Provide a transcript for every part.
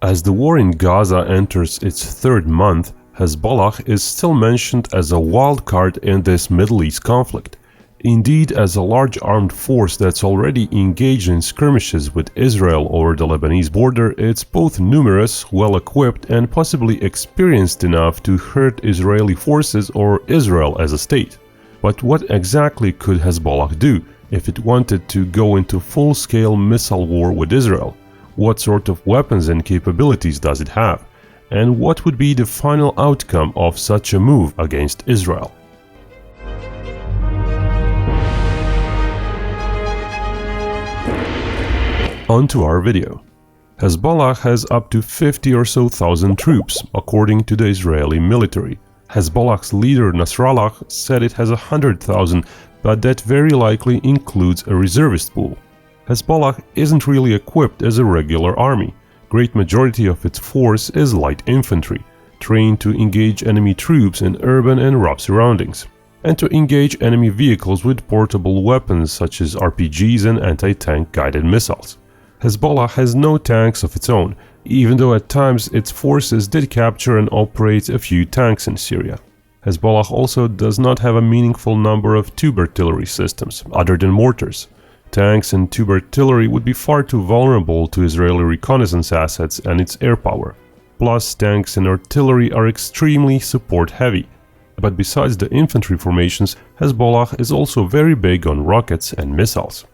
As the war in Gaza enters its third month, Hezbollah is still mentioned as a wild card in this Middle East conflict. Indeed, as a large armed force that's already engaged in skirmishes with Israel over the Lebanese border, it's both numerous, well-equipped, and possibly experienced enough to hurt Israeli forces or Israel as a state. But what exactly could Hezbollah do if it wanted to go into full-scale missile war with Israel? What sort of weapons and capabilities does it have? And what would be the final outcome of such a move against Israel? On to our video. Hezbollah has up to 50 or so thousand troops, according to the Israeli military. Hezbollah's leader Nasrallah said it has 100,000, but that very likely includes a reservist pool. Hezbollah isn't really equipped as a regular army. Great majority of its force is light infantry, trained to engage enemy troops in urban and rough surroundings, and to engage enemy vehicles with portable weapons such as RPGs and anti-tank guided missiles. Hezbollah has no tanks of its own, even though at times its forces did capture and operate a few tanks in Syria. Hezbollah also does not have a meaningful number of tube artillery systems, other than mortars. Tanks and tube artillery would be far too vulnerable to Israeli reconnaissance assets and its air power. Plus, tanks and artillery are extremely support-heavy. But besides the infantry formations, Hezbollah is also very big on rockets and missiles.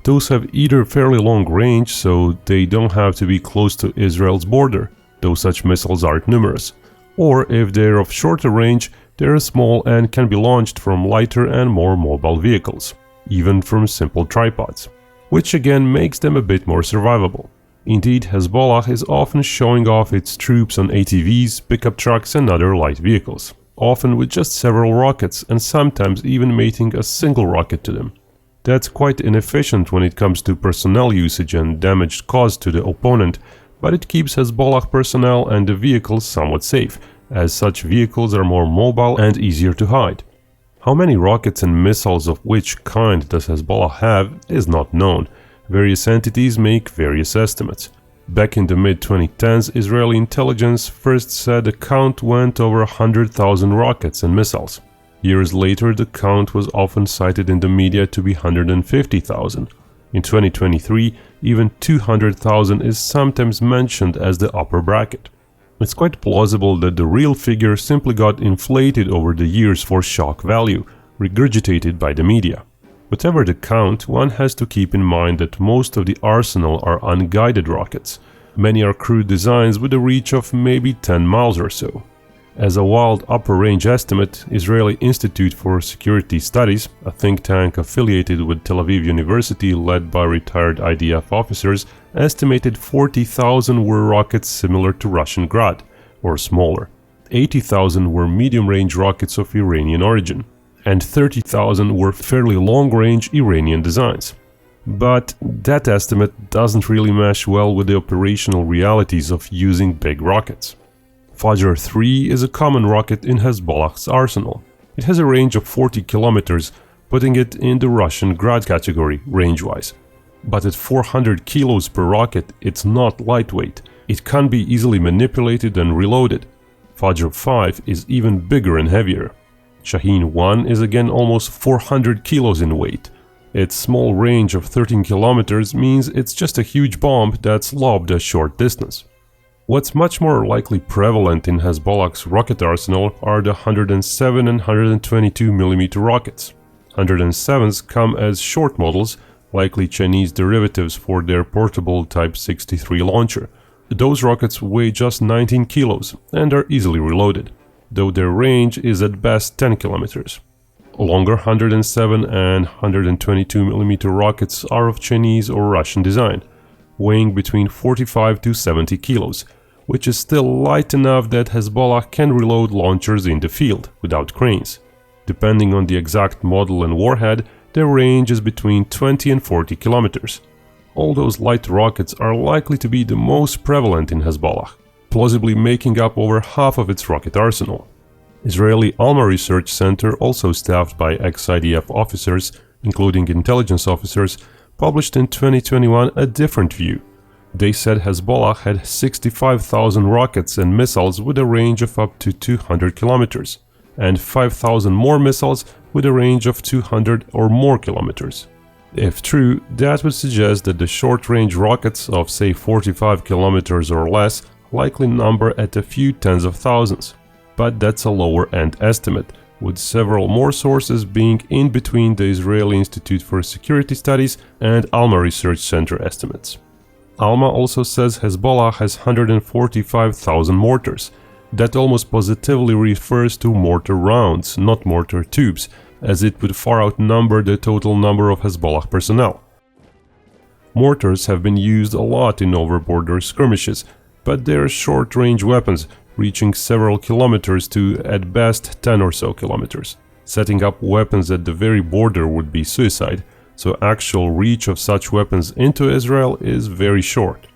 Those have either fairly long range, so they don't have to be close to Israel's border, though such missiles aren't numerous. Or if they're of shorter range, they're small and can be launched from lighter and more mobile vehicles, even from simple tripods, which again makes them a bit more survivable. Indeed, Hezbollah is often showing off its troops on ATVs, pickup trucks and other light vehicles, often with just several rockets and sometimes even mating a single rocket to them. That's quite inefficient when it comes to personnel usage and damage caused to the opponent, but it keeps Hezbollah personnel and the vehicles somewhat safe, as such vehicles are more mobile and easier to hide. How many rockets and missiles of which kind does Hezbollah have is not known. Various entities make various estimates. Back in the mid-2010s, Israeli intelligence first said the count went over 100,000 rockets and missiles. Years later, the count was often cited in the media to be 150,000. In 2023, even 200,000 is sometimes mentioned as the upper bracket. It's quite plausible that the real figure simply got inflated over the years for shock value, regurgitated by the media. Whatever the count, one has to keep in mind that most of the arsenal are unguided rockets. Many are crude designs with a reach of maybe 10 miles or so. As a wild upper-range estimate, Israeli Institute for Security Studies, a think tank affiliated with Tel Aviv University led by retired IDF officers, estimated 40,000 were rockets similar to Russian Grad, or smaller. 80,000 were medium-range rockets of Iranian origin, and 30,000 were fairly long-range Iranian designs. But that estimate doesn't really mesh well with the operational realities of using big rockets. Fajr 3 is a common rocket in Hezbollah's arsenal. It has a range of 40 kilometers, putting it in the Russian Grad category range-wise. But at 400 kilos per rocket, it's not lightweight. It can be easily manipulated and reloaded. Fajr 5 is even bigger and heavier. Shaheen 1 is again almost 400 kilos in weight. Its small range of 13 kilometers means it's just a huge bomb that's lobbed a short distance. What's much more likely prevalent in Hezbollah's rocket arsenal are the 107 and 122 mm rockets. 107s come as short models, likely Chinese derivatives for their portable Type 63 launcher. Those rockets weigh just 19 kilos and are easily reloaded, though their range is at best 10 kilometers. Longer 107 and 122 mm rockets are of Chinese or Russian design, weighing between 45 to 70 kilos, which is still light enough that Hezbollah can reload launchers in the field without cranes. Depending on the exact model and warhead, their range is between 20 and 40 kilometers. All those light rockets are likely to be the most prevalent in Hezbollah, plausibly making up over half of its rocket arsenal. Israeli Alma Research Center, also staffed by ex-IDF officers, including intelligence officers, published in 2021 a different view. They said Hezbollah had 65,000 rockets and missiles with a range of up to 200 kilometers, and 5,000 more missiles with a range of 200 or more kilometers. If true, that would suggest that the short-range rockets of say 45 kilometers or less likely number at a few tens of thousands. But that's a lower-end estimate, with several more sources being in between the Israeli Institute for Security Studies and Alma Research Center estimates. Alma also says Hezbollah has 145,000 mortars. That almost positively refers to mortar rounds, not mortar tubes, as it would far outnumber the total number of Hezbollah personnel. Mortars have been used a lot in over-border skirmishes, but they are short-range weapons, reaching several kilometers to, at best, 10 or so kilometers. Setting up weapons at the very border would be suicide, so actual reach of such weapons into Israel is very short.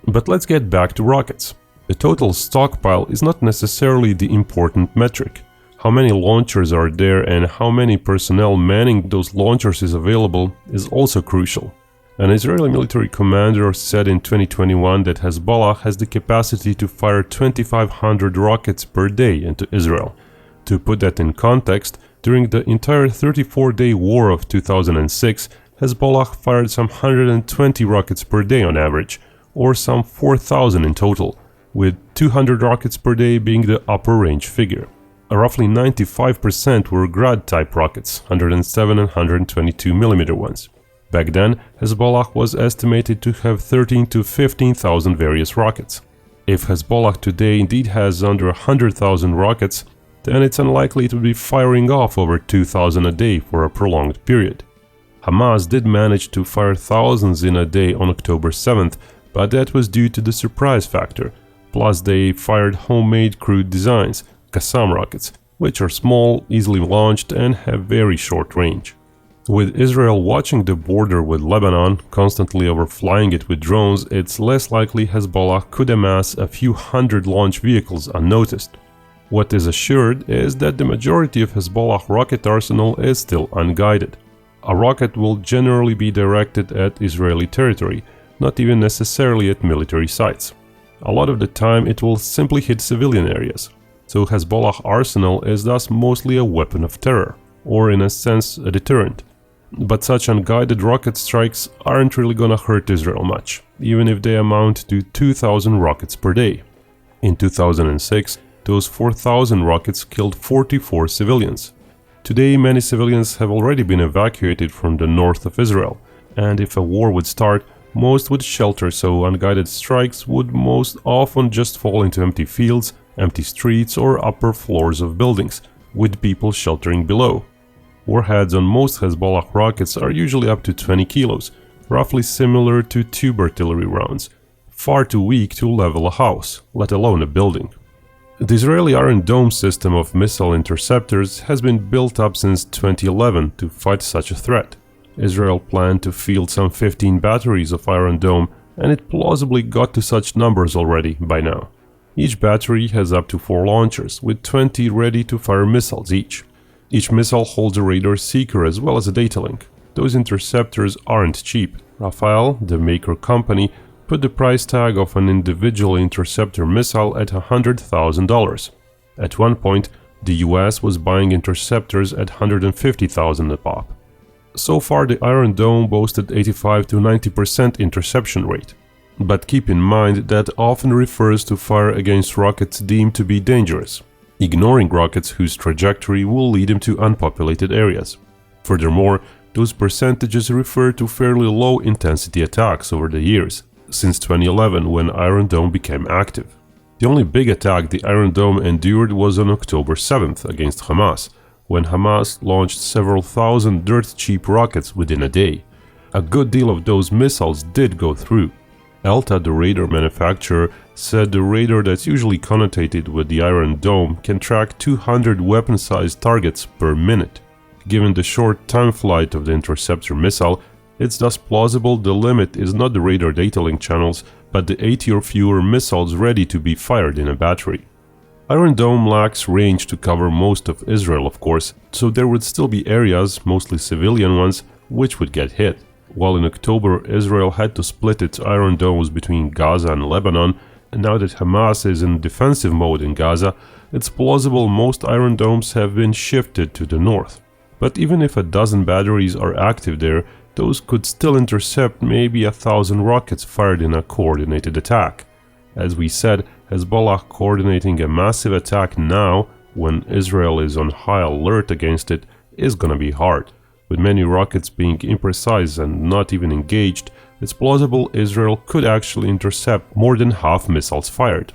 But let's get back to rockets. The total stockpile is not necessarily the important metric. How many launchers are there and how many personnel manning those launchers is available is also crucial. An Israeli military commander said in 2021 that Hezbollah has the capacity to fire 2,500 rockets per day into Israel. To put that in context, during the entire 34-day war of 2006, Hezbollah fired some 120 rockets per day on average, or some 4,000 in total, with 200 rockets per day being the upper range figure. Roughly 95% were Grad-type rockets, 107 and 122 mm ones. Back then, Hezbollah was estimated to have 13 to 15,000 various rockets. If Hezbollah today indeed has under 100,000 rockets, then it's unlikely it would be firing off over 2,000 a day for a prolonged period. Hamas did manage to fire thousands in a day on October 7th, but that was due to the surprise factor. Plus, they fired homemade crude designs, Qassam rockets, which are small, easily launched, and have very short range. With Israel watching the border with Lebanon, constantly overflying it with drones, it's less likely Hezbollah could amass a few hundred launch vehicles unnoticed. What is assured is that the majority of Hezbollah rocket arsenal is still unguided. A rocket will generally be directed at Israeli territory, not even necessarily at military sites. A lot of the time it will simply hit civilian areas. So Hezbollah arsenal is thus mostly a weapon of terror, or in a sense a deterrent. But such unguided rocket strikes aren't really gonna hurt Israel much, even if they amount to 2,000 rockets per day. In 2006, those 4,000 rockets killed 44 civilians. Today, many civilians have already been evacuated from the north of Israel, and if a war would start, most would shelter, so unguided strikes would most often just fall into empty fields, empty streets, or upper floors of buildings, with people sheltering below. Warheads on most Hezbollah rockets are usually up to 20 kilos, roughly similar to tube artillery rounds, far too weak to level a house, let alone a building. The Israeli Iron Dome system of missile interceptors has been built up since 2011 to fight such a threat. Israel planned to field some 15 batteries of Iron Dome, and it plausibly got to such numbers already by now. Each battery has up to 4 launchers, with 20 ready-to-fire missiles each. Each missile holds a radar seeker as well as a data link. Those interceptors aren't cheap. Rafael, the maker company, put the price tag of an individual interceptor missile at $100,000. At one point, the US was buying interceptors at $150,000 a pop. So far, the Iron Dome boasted 85 to 90% interception rate. But keep in mind that often refers to fire against rockets deemed to be dangerous, ignoring rockets whose trajectory will lead them to unpopulated areas. Furthermore, those percentages refer to fairly low-intensity attacks over the years, since 2011 when Iron Dome became active. The only big attack the Iron Dome endured was on October 7th against Hamas, when Hamas launched several thousand dirt-cheap rockets within a day. A good deal of those missiles did go through. Elta, the radar manufacturer, said the radar that's usually connotated with the Iron Dome can track 200 weapon-sized targets per minute. Given the short time flight of the interceptor missile, it's thus plausible the limit is not the radar data link channels, but the 80 or fewer missiles ready to be fired in a battery. Iron Dome lacks range to cover most of Israel, of course, so there would still be areas, mostly civilian ones, which would get hit. While in October Israel had to split its Iron Domes between Gaza and Lebanon, and now that Hamas is in defensive mode in Gaza, it's plausible most Iron Domes have been shifted to the north. But even if a dozen batteries are active there, those could still intercept maybe 1,000 rockets fired in a coordinated attack. As we said, Hezbollah coordinating a massive attack now, when Israel is on high alert against it, is gonna be hard. With many rockets being imprecise and not even engaged, it's plausible Israel could actually intercept more than half missiles fired.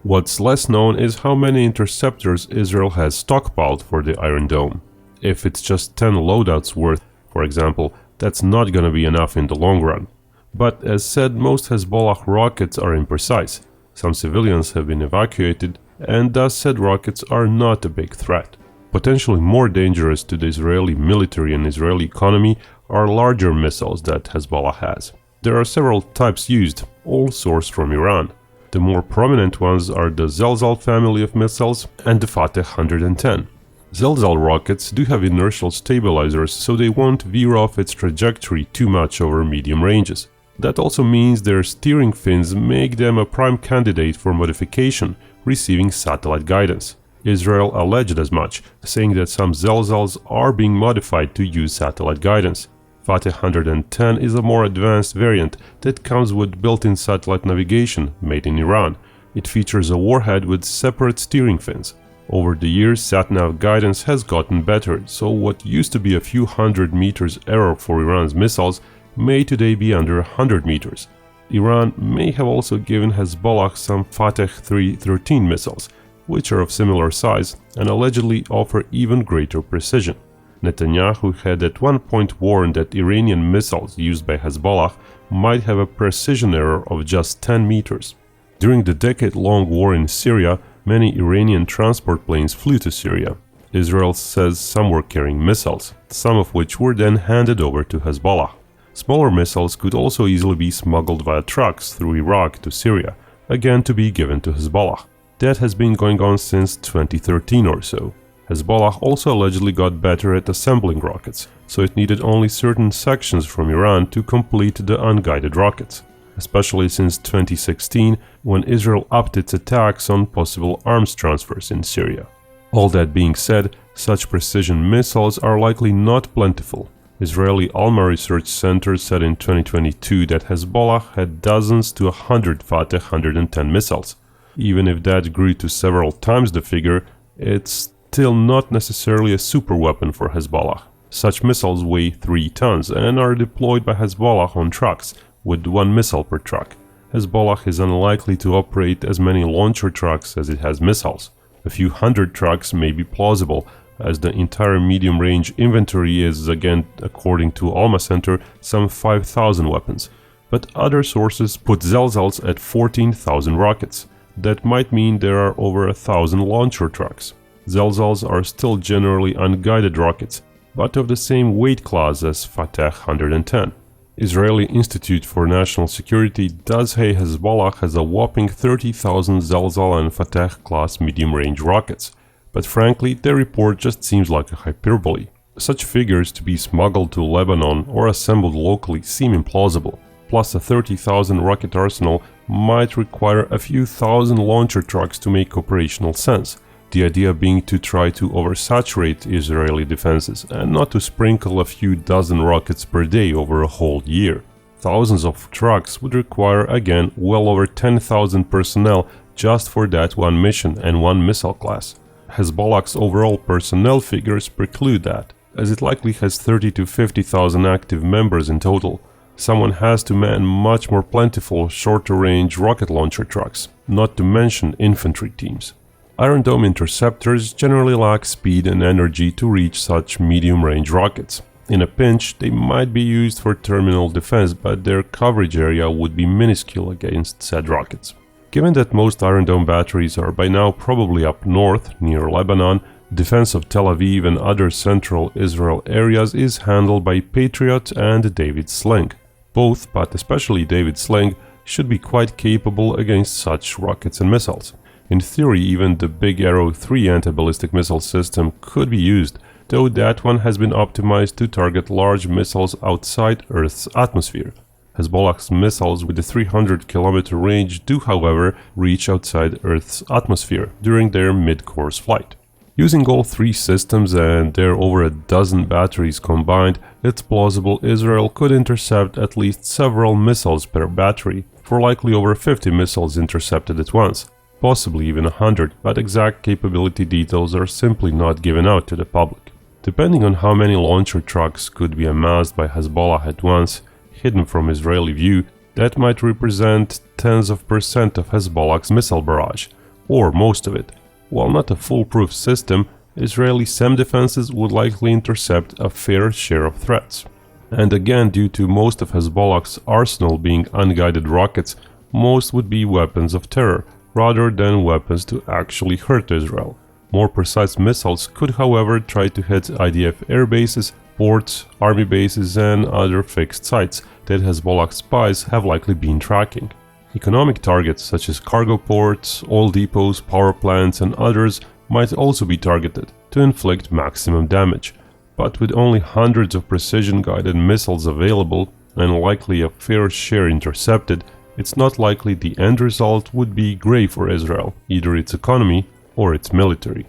What's less known is how many interceptors Israel has stockpiled for the Iron Dome. If it's just 10 loadouts worth, for example, that's not gonna be enough in the long run. But as said, most Hezbollah rockets are imprecise. Some civilians have been evacuated, and thus said rockets are not a big threat. Potentially more dangerous to the Israeli military and Israeli economy are larger missiles that Hezbollah has. There are several types used, all sourced from Iran. The more prominent ones are the Zelzal family of missiles and the Fateh 110. Zelzal rockets do have inertial stabilizers, so they won't veer off its trajectory too much over medium ranges. That also means their steering fins make them a prime candidate for modification, receiving satellite guidance. Israel alleged as much, saying that some Zelzals are being modified to use satellite guidance. Fateh 110 is a more advanced variant that comes with built-in satellite navigation made in Iran. It features a warhead with separate steering fins. Over the years, SatNav guidance has gotten better, so what used to be a few hundred meters error for Iran's missiles may today be under 100 meters. Iran may have also given Hezbollah some Fateh 313 missiles, which are of similar size and allegedly offer even greater precision. Netanyahu had at one point warned that Iranian missiles used by Hezbollah might have a precision error of just 10 meters. During the decade-long war in Syria, many Iranian transport planes flew to Syria. Israel says some were carrying missiles, some of which were then handed over to Hezbollah. Smaller missiles could also easily be smuggled via trucks through Iraq to Syria, again to be given to Hezbollah. That has been going on since 2013 or so. Hezbollah also allegedly got better at assembling rockets, so it needed only certain sections from Iran to complete the unguided rockets, especially since 2016, when Israel upped its attacks on possible arms transfers in Syria. All that being said, such precision missiles are likely not plentiful. Israeli Alma Research Center said in 2022 that Hezbollah had dozens to 100 Fateh 110 missiles. Even if that grew to several times the figure, it's still not necessarily a super weapon for Hezbollah. Such missiles weigh 3 tons and are deployed by Hezbollah on trucks, with 1 missile per truck. Hezbollah is unlikely to operate as many launcher trucks as it has missiles. A few hundred trucks may be plausible, as the entire medium-range inventory is, again according to Alma Center, some 5,000 weapons. But other sources put Zelzals at 14,000 rockets. That might mean there are over 1,000 launcher trucks. Zelzals are still generally unguided rockets, but of the same weight class as Fateh 110. Israeli Institute for National Security does say Hezbollah has a whopping 30,000 Zelzal and Fateh class medium-range rockets, but frankly their report just seems like a hyperbole. Such figures to be smuggled to Lebanon or assembled locally seem implausible. Plus a 30,000 rocket arsenal might require a few thousand launcher trucks to make operational sense, the idea being to try to oversaturate Israeli defenses and not to sprinkle a few dozen rockets per day over a whole year. Thousands of trucks would require, again, well over 10,000 personnel just for that one mission and one missile class. Hezbollah's overall personnel figures preclude that, as it likely has 30 to 50,000 active members in total. Someone has to man much more plentiful shorter-range rocket launcher trucks, not to mention infantry teams. Iron Dome interceptors generally lack speed and energy to reach such medium-range rockets. In a pinch, they might be used for terminal defense, but their coverage area would be minuscule against said rockets. Given that most Iron Dome batteries are by now probably up north, near Lebanon, defense of Tel Aviv and other central Israel areas is handled by Patriot and David Sling. Both, but especially David Sling, should be quite capable against such rockets and missiles. In theory, even the Big Arrow 3 anti-ballistic missile system could be used, though that one has been optimized to target large missiles outside Earth's atmosphere. Hezbollah's missiles with a 300-kilometer range do, however, reach outside Earth's atmosphere during their mid-course flight. Using all three systems and their over a dozen batteries combined, it's plausible Israel could intercept at least several missiles per battery, for likely over 50 missiles intercepted at once, possibly even 100, but exact capability details are simply not given out to the public. Depending on how many launcher trucks could be amassed by Hezbollah at once, hidden from Israeli view, that might represent tens of percent of Hezbollah's missile barrage, or most of it. While not a foolproof system, Israeli SAM defenses would likely intercept a fair share of threats. And again, due to most of Hezbollah's arsenal being unguided rockets, most would be weapons of terror, rather than weapons to actually hurt Israel. More precise missiles could, however, try to hit IDF air bases, ports, army bases and other fixed sites that Hezbollah spies have likely been tracking. Economic targets such as cargo ports, oil depots, power plants and others might also be targeted to inflict maximum damage. But with only hundreds of precision-guided missiles available and likely a fair share intercepted, it's not likely the end result would be grave for Israel, either its economy or its military.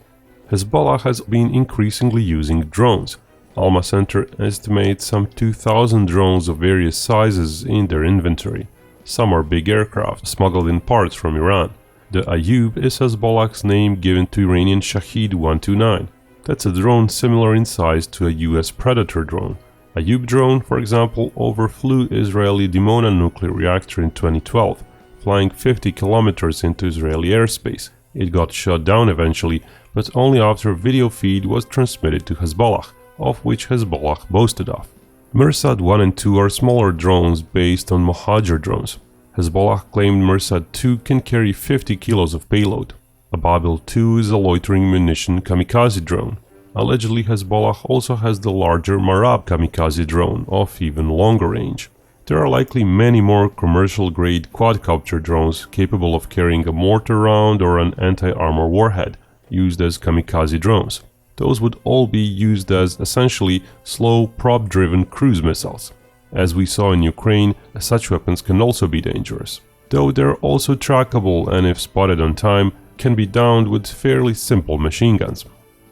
Hezbollah has been increasingly using drones. Alma Center estimates some 2,000 drones of various sizes in their inventory. Some are big aircraft smuggled in parts from Iran. The Ayub is Hezbollah's name given to Iranian Shahed 129. That's a drone similar in size to a US Predator drone. Ayub drone, for example, overflew Israeli Dimona nuclear reactor in 2012, flying 50 kilometers into Israeli airspace. It got shot down eventually, but only after a video feed was transmitted to Hezbollah, of which Hezbollah boasted of. Mirsad 1 and 2 are smaller drones based on Mohajer drones. Hezbollah claimed Mirsad 2 can carry 50 kilos of payload. Ababil 2 is a loitering munition kamikaze drone. Allegedly, Hezbollah also has the larger Marab kamikaze drone of even longer range. There are likely many more commercial-grade quadcopter drones capable of carrying a mortar round or an anti-armor warhead, used as kamikaze drones. Those would all be used as essentially slow, prop-driven cruise missiles. As we saw in Ukraine, such weapons can also be dangerous, though they're also trackable and if spotted on time, can be downed with fairly simple machine guns.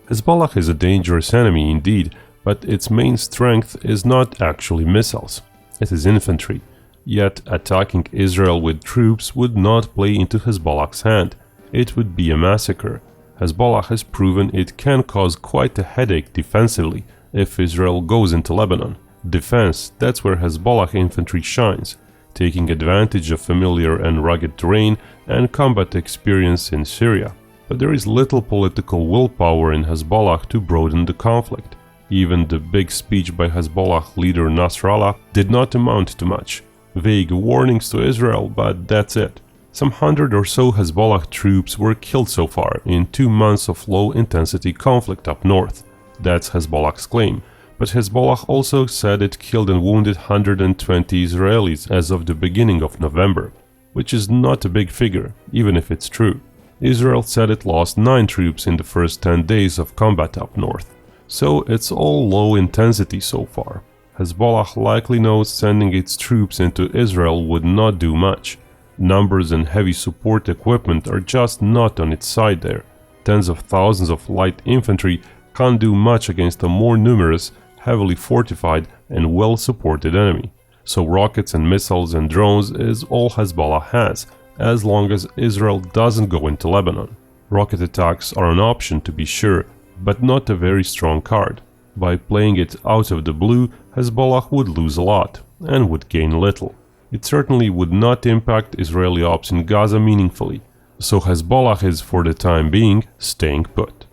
Hezbollah is a dangerous enemy indeed, but its main strength is not actually missiles. It is infantry. Yet attacking Israel with troops would not play into Hezbollah's hand. It would be a massacre. Hezbollah has proven it can cause quite a headache defensively if Israel goes into Lebanon. Defense, that's where Hezbollah infantry shines, taking advantage of familiar and rugged terrain and combat experience in Syria. But there is little political willpower in Hezbollah to broaden the conflict. Even the big speech by Hezbollah leader Nasrallah did not amount to much. Vague warnings to Israel, but that's it. Some 100 or so Hezbollah troops were killed so far in 2 months of low-intensity conflict up north. That's Hezbollah's claim. But Hezbollah also said it killed and wounded 120 Israelis as of the beginning of November, which is not a big figure, even if it's true. Israel said it lost 9 troops in the first 10 days of combat up north. So it's all low intensity so far. Hezbollah likely knows sending its troops into Israel would not do much. Numbers and heavy support equipment are just not on its side there. Tens of thousands of light infantry can't do much against a more numerous, heavily fortified and well-supported enemy. So rockets and missiles and drones is all Hezbollah has, as long as Israel doesn't go into Lebanon. Rocket attacks are an option to be sure, but not a very strong card. By playing it out of the blue, Hezbollah would lose a lot, and would gain little. It certainly would not impact Israeli ops in Gaza meaningfully, so Hezbollah is for the time being staying put.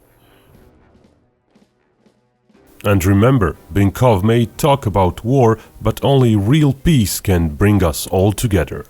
And remember, Binkov may talk about war, but only real peace can bring us all together.